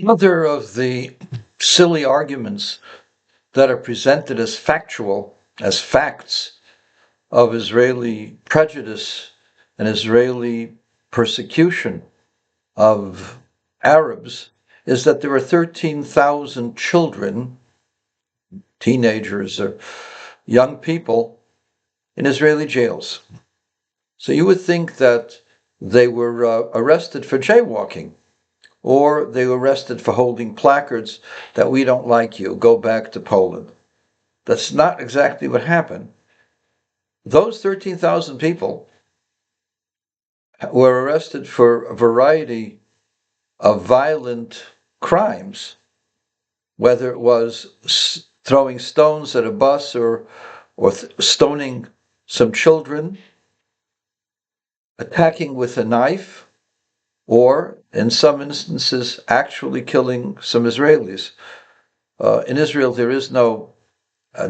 Other of the silly arguments that are presented as factual, as facts of Israeli prejudice and Israeli persecution of Arabs is that there are 13,000 children, teenagers, or young people in Israeli jails. So you would think that they were arrested for jaywalking, or they were arrested for holding placards that we don't like you, go back to Poland. That's not exactly what happened. Those 13,000 people were arrested for a variety of violent crimes, whether it was throwing stones at a bus or stoning some children, attacking with a knife, or in some instances actually killing some Israelis. In Israel, there is no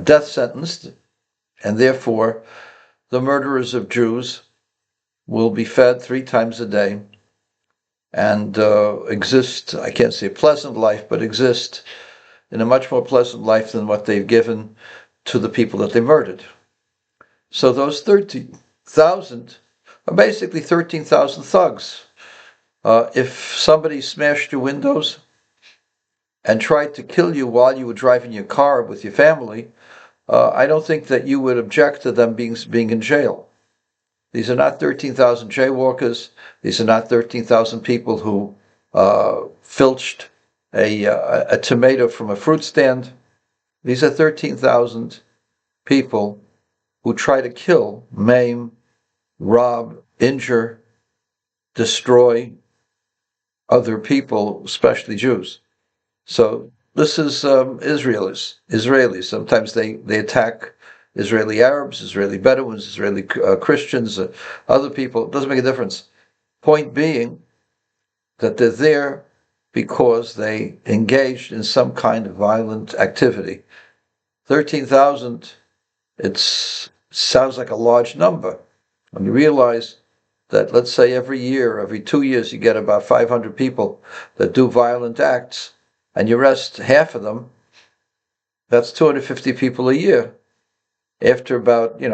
death sentence, and therefore the murderers of Jews will be fed 3 times a day and exist, I can't say a pleasant life, but exist in a much more pleasant life than what they've given to the people that they murdered. So those 13,000 are basically 13,000 thugs. If somebody smashed your windows and tried to kill you while you were driving your car with your family, I don't think that you would object to them being in jail. These are not 13,000 jaywalkers. These are not 13,000 people who filched a tomato from a fruit stand. These are 13,000 people who try to kill, maim, rob, injure, destroy other people, especially Jews. So this is Israelis. Sometimes they attack Israeli Arabs, Israeli Bedouins, Israeli Christians, other people. It doesn't make a difference. Point being that they're there because they engaged in some kind of violent activity. 13,000, it sounds like a large number. When you realize that, let's say every year, every 2 years, you get about 500 people that do violent acts, and you arrest half of them, that's 250 people a year. After about 30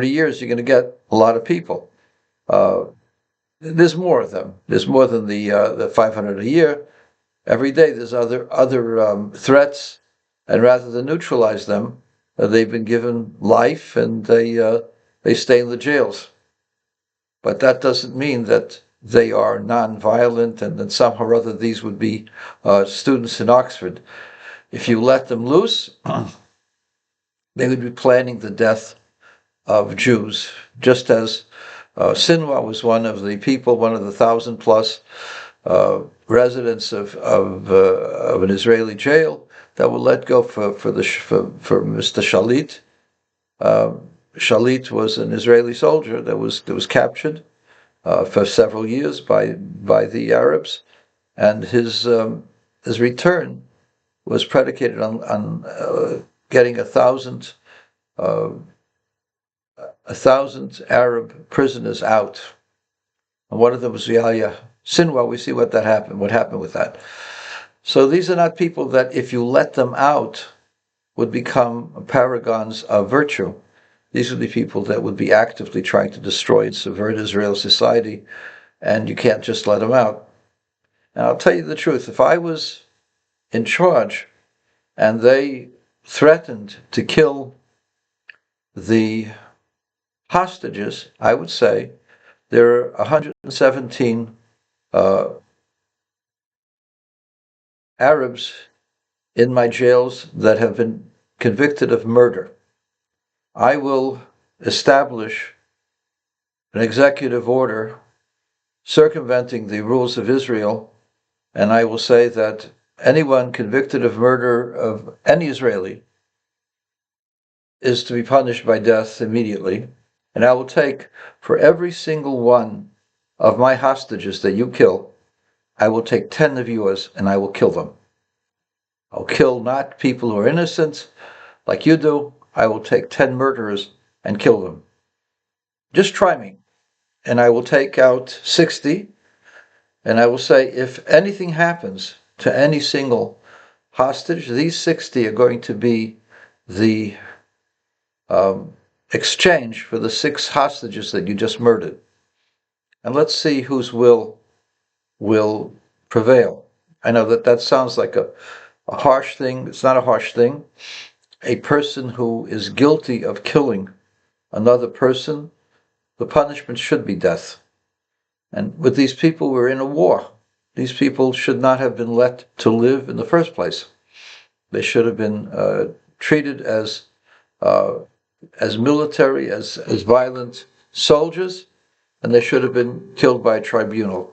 years, you're going to get a lot of people. There's more of them. There's more than the 500 a year. Every day there's other threats, and rather than neutralize them, they've been given life and they stay in the jails. But that doesn't mean that they are non-violent and that somehow or other these would be students in Oxford. If you let them loose, they would be planning the death of Jews, just as Sinwar was one of the people, one of the 1,000 plus residents of an Israeli jail that were let go for Mr. Shalit. Shalit was an Israeli soldier that was captured for several years by the Arabs, and his return was predicated on getting 1,000 Arab prisoners out. And one of them was Yahya Sinwar. We see what happened with that. So these are not people that, if you let them out, would become paragons of virtue. These are the people that would be actively trying to destroy and subvert Israel's society, and you can't just let them out. And I'll tell you the truth, if I was in charge and they threatened to kill the hostages, I would say there are 117 Arabs in my jails that have been convicted of murder. I will establish an executive order circumventing the rules of Israel, and I will say that anyone convicted of murder of any Israeli is to be punished by death immediately. And I will take, for every single one of my hostages that you kill, I will take 10 of yours and I will kill them. I'll kill not people who are innocent like you do. I will take 10 murderers and kill them. Just try me. And I will take out 60, And I will say, if anything happens to any single hostage, these 60 are going to be the exchange for the 6 hostages that you just murdered. And let's see whose will prevail. I know that sounds like a harsh thing. It's not a harsh thing. A person who is guilty of killing another person, the punishment should be death. And with these people, we're in a war. These people should not have been let to live in the first place. They should have been treated as military, as violent soldiers, and they should have been killed by a tribunal.